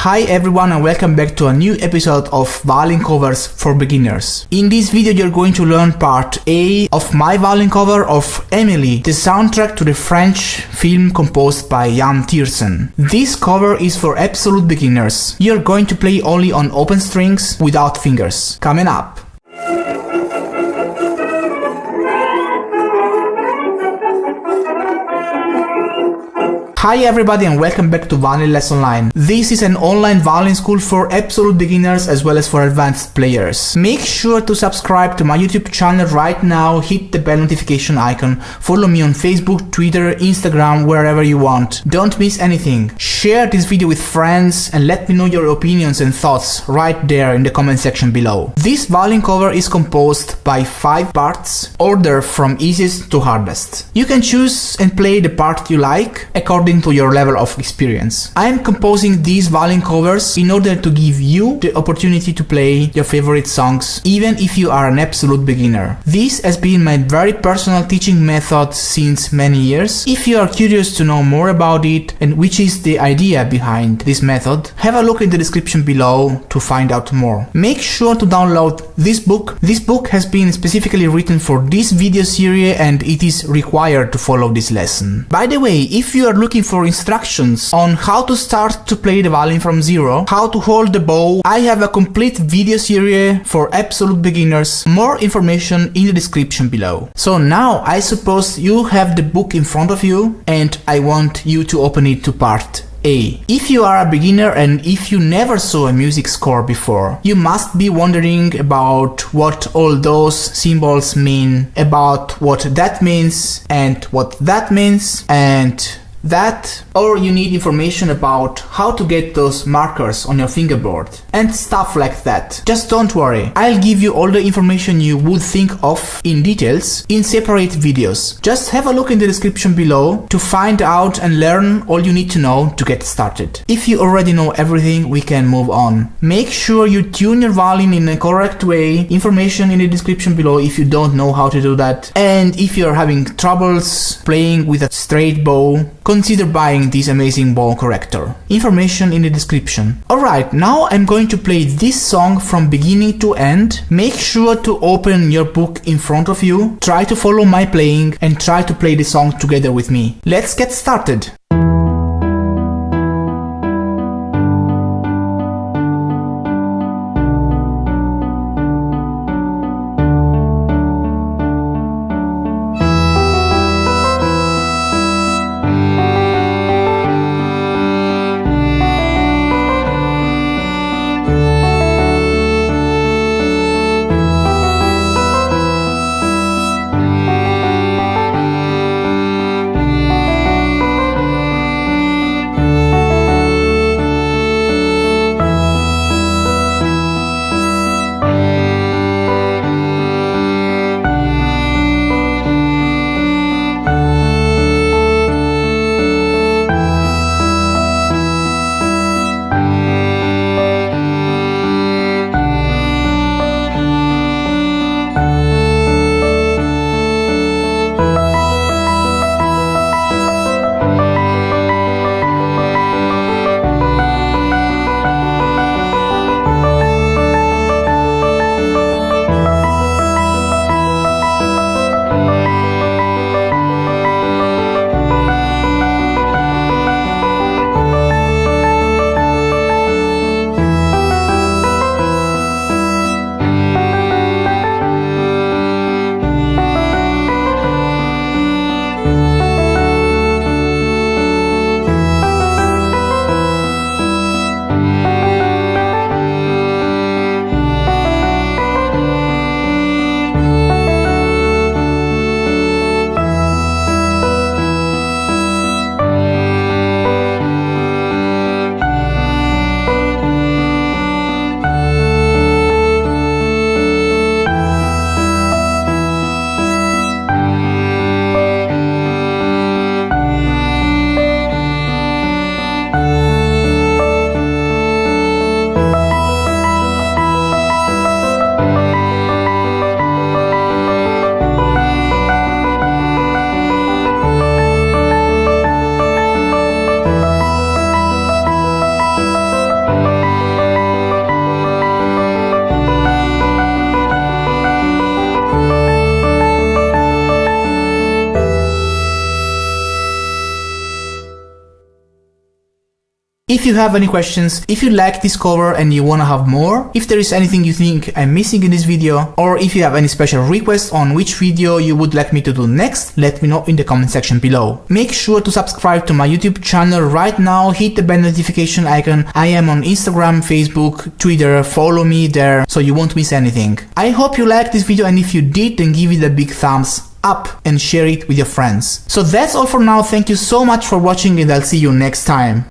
Hi everyone and welcome back to a new episode of violin covers for beginners. In this video you're going to learn part A of my violin cover of Amélie, the soundtrack to the French film composed by Yann Tiersen. This cover is for absolute beginners. You're going to play only on open strings without fingers. Coming up. Hi everybody and welcome back to Violin Lesson Online. This is an online violin school for absolute beginners as well as for advanced players. Make sure to subscribe to my YouTube channel right now, hit the bell notification icon, follow me on Facebook, Twitter, Instagram, wherever you want. Don't miss anything. Share this video with friends and let me know your opinions and thoughts right there in the comment section below. This violin cover is composed by 5 parts, ordered from easiest to hardest. You can choose and play the part you like according to your level of experience. I am composing these violin covers in order to give you the opportunity to play your favorite songs even if you are an absolute beginner. This has been my very personal teaching method since many years. If you are curious to know more about it and which is the idea behind this method, have a look in the description below to find out more. Make sure to download this book. This book has been specifically written for this video series and it is required to follow this lesson. By the way, if you are looking for instructions on how to start to play the violin from zero, how to hold the bow, I have a complete video series for absolute beginners. More information in the description below. So now I suppose you have the book in front of you and I want you to open it to part A. If you are a beginner and if you never saw a music score before, you must be wondering about what all those symbols mean, about what that means and what that means and that, or you need information about how to get those markers on your fingerboard and stuff like that. Just don't worry, I'll give you all the information you would think of in details in separate videos. Just have a look in the description below to find out and learn all you need to know to get started. If you already know everything, we can move on. Make sure you tune your violin in a correct way. Information in the description below if you don't know how to do that. And if you're having troubles playing with a straight bow, consider buying this amazing bow corrector. Information in the description. Alright, now I'm going to play this song from beginning to end. Make sure to open your book in front of you, try to follow my playing and try to play the song together with me. Let's get started! If you have any questions, if you like this cover and you wanna have more, if there is anything you think I'm missing in this video, or if you have any special requests on which video you would like me to do next, let me know in the comment section below. Make sure to subscribe to my YouTube channel right now, hit the bell notification icon. I am on Instagram, Facebook, Twitter, follow me there so you won't miss anything. I hope you liked this video, and if you did, then give it a big thumbs up and share it with your friends. So that's all for now. Thank you so much for watching, and I'll see you next time.